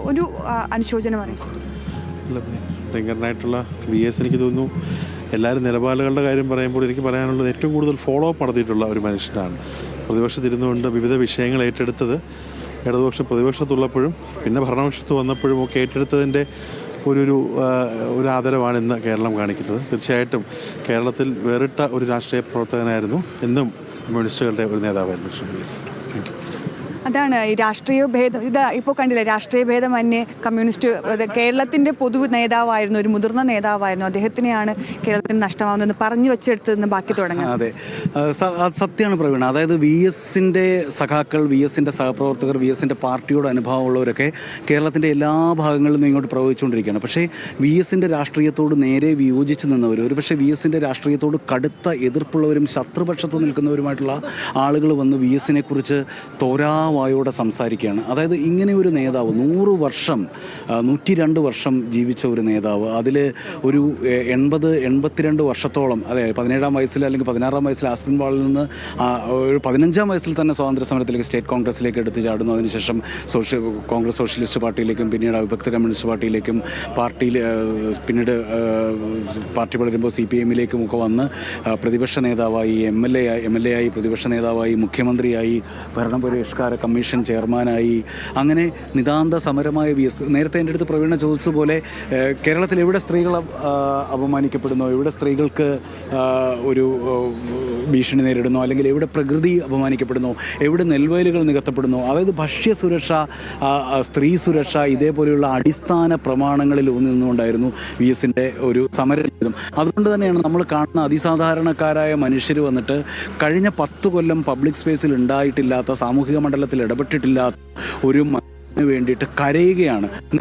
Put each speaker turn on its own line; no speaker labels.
ഒരു അനുശോചനം
ഭയങ്കരനായിട്ടുള്ള VS എനിക്ക് തോന്നുന്നു എല്ലാവരും നിലപാടുകളുടെ കാര്യം പറയുമ്പോൾ എനിക്ക് പറയാനുള്ളത് ഏറ്റവും കൂടുതൽ ഫോളോ അപ്പ് നടത്തിയിട്ടുള്ള ഒരു മനുഷ്യനാണ്. പ്രതിപക്ഷത്തിരുന്നുകൊണ്ട് വിവിധ വിഷയങ്ങൾ ഏറ്റെടുത്തത് ഇടതുപക്ഷം പ്രതിപക്ഷത്തുള്ളപ്പോഴും പിന്നെ ഭരണപക്ഷത്ത് വന്നപ്പോഴും ഒക്കെ ഏറ്റെടുത്തതിൻ്റെ ഒരു ആദരവാണ് ഇന്ന് കേരളം കാണിക്കുന്നത്. തീർച്ചയായിട്ടും കേരളത്തിൽ വേറിട്ട ഒരു രാഷ്ട്രീയ പ്രവർത്തകനായിരുന്നു, എന്നും കമ്മ്യൂണിസ്റ്റുകളുടെ ഒരു നേതാവായിരുന്നു VS. Thank you.
അതാണ് ഈ രാഷ്ട്രീയ ഭേദം. ഇത് ഇപ്പോൾ കണ്ടില്ലേ, രാഷ്ട്രീയ ഭേദമന്യേ കമ്മ്യൂണിസ്റ്റ് കേരളത്തിൻ്റെ പൊതു നേതാവായിരുന്നു, ഒരു മുതിർന്ന നേതാവായിരുന്നു. അദ്ദേഹത്തിനെയാണ് കേരളത്തിന് നഷ്ടമാവുന്നതെന്ന് പറഞ്ഞു വെച്ചെടുത്തതെന്ന് ബാക്കി തുടങ്ങാം.
അതെ, സത്യമാണ് പ്രവീണ. അതായത് VSൻ്റെ സഖാക്കൾ, VSൻ്റെ സഹപ്രവർത്തകർ, VSൻ്റെ പാർട്ടിയോട് അനുഭവമുള്ളവരൊക്കെ കേരളത്തിൻ്റെ എല്ലാ ഭാഗങ്ങളിൽ നിന്ന് ഇങ്ങോട്ട് പ്രവഹിച്ചുകൊണ്ടിരിക്കുകയാണ്. പക്ഷേ VSൻ്റെ രാഷ്ട്രീയത്തോട് നേരെ വിയോജിച്ച് നിന്നവർ, ഒരു പക്ഷേ VSൻ്റെ രാഷ്ട്രീയത്തോട് കടുത്ത എതിർപ്പുള്ളവരും ശത്രുപക്ഷത്ത് നിൽക്കുന്നവരുമായിട്ടുള്ള ആളുകൾ വന്ന് VSനെ കുറിച്ച് തോരാവായോടെ സംസാരിക്കുകയാണ്. അതായത് ഇങ്ങനെ ഒരു നേതാവ് 100 വർഷം 102 വർഷം ജീവിച്ച ഒരു നേതാവ്, അതിൽ ഒരു 82 വർഷത്തോളം, അതെ 17-ാം വയസ്സിൽ അല്ലെങ്കിൽ 16-ാം വയസ്സിൽ ആസ്പിൻവാളിൽ നിന്ന് ഒരു 15-ാം വയസ്സിൽ തന്നെ സ്വാതന്ത്ര്യ സമരത്തിലേക്ക് സ്റ്റേറ്റ് കോൺഗ്രസിലേക്ക് എടുത്തു ചാടുന്നു. അതിനുശേഷം കോൺഗ്രസ് സോഷ്യലിസ്റ്റ് പാർട്ടിയിലേക്കും പിന്നീട് അവിഭക്ത കമ്മ്യൂണിസ്റ്റ് പാർട്ടിയിലേക്കും പിന്നീട് പാർട്ടി വളരുമ്പോൾ CPM-ലേക്കും ഒക്കെ വന്ന് പ്രതിപക്ഷ നേതാവായി, MLA ആയി, പ്രതിപക്ഷ നേതാവായി, മുഖ്യമന്ത്രിയായി, ഭരണപരിഷ്കാര കമ്മീഷൻ ചെയർമാനായി, അങ്ങനെ നിതാന്ത സമരമായ VS. നേരത്തെ എൻ്റെ അടുത്ത് പ്രവീണ ചോദിച്ചതുപോലെ കേരളത്തിൽ എവിടെ സ്ത്രീകൾ അപമാനിക്കപ്പെടുന്നോ, എവിടെ സ്ത്രീകൾക്ക് ഒരു ഭീഷണി നേരിടുന്നോ, അല്ലെങ്കിൽ എവിടെ പ്രകൃതി അപമാനിക്കപ്പെടുന്നോ, എവിടെ നെൽവയലുകൾ നികത്തപ്പെടുന്നോ, അതായത് ഭക്ഷ്യസുരക്ഷ, സ്ത്രീ സുരക്ഷ, ഇതേപോലെയുള്ള അടിസ്ഥാന പ്രമാണങ്ങളിൽ നിന്നുകൊണ്ടായിരുന്നു VSൻ്റെ ഒരു സമരജീവിതം. അതുകൊണ്ട് തന്നെയാണ് നമ്മൾ കാണുന്ന അതിസാധാരണക്കാരായ മനുഷ്യർ വന്നിട്ട് കഴിഞ്ഞ 10 കൊല്ലം പബ്ലിക് സ്പേസിൽ ഉണ്ടായിട്ടില്ലാത്ത, സാമൂഹിക മണ്ഡലത്തിൽ ഇടപെട്ടിട്ടില്ലാത്ത ഒരു വേണ്ടിയിട്ട് കരയുകയാണ്.